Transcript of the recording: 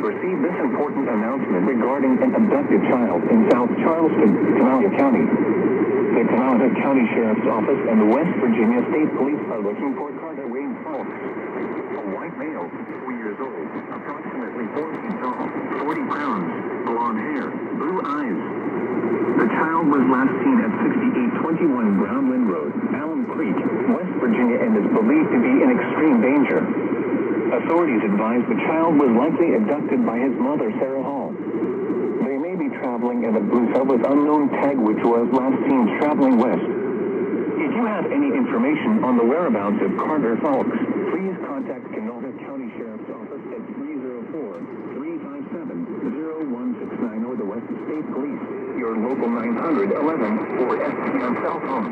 received this important announcement regarding an abducted child in South Charleston, Kanawha County. The Kanawha County Sheriff's Office and the West Virginia State Police are looking for Carter Wayne Fulks, a white male, 4 years old, approximately 4 feet tall, 40 pounds, blonde hair, blue eyes. The child was last seen at 6821 Brounland Road, Alum Creek, West Virginia, and is believed to be in extreme danger. Authorities advise the child was likely abducted by his mother, Sarah Hall. They may be traveling in a blue car with unknown tag, which was last seen traveling west. If you have any information on the whereabouts of Carter Fulks, please contact Kanawha County Sheriff's Office at 304-357-0169 or the West State Police, your local 911 or STM cell phone.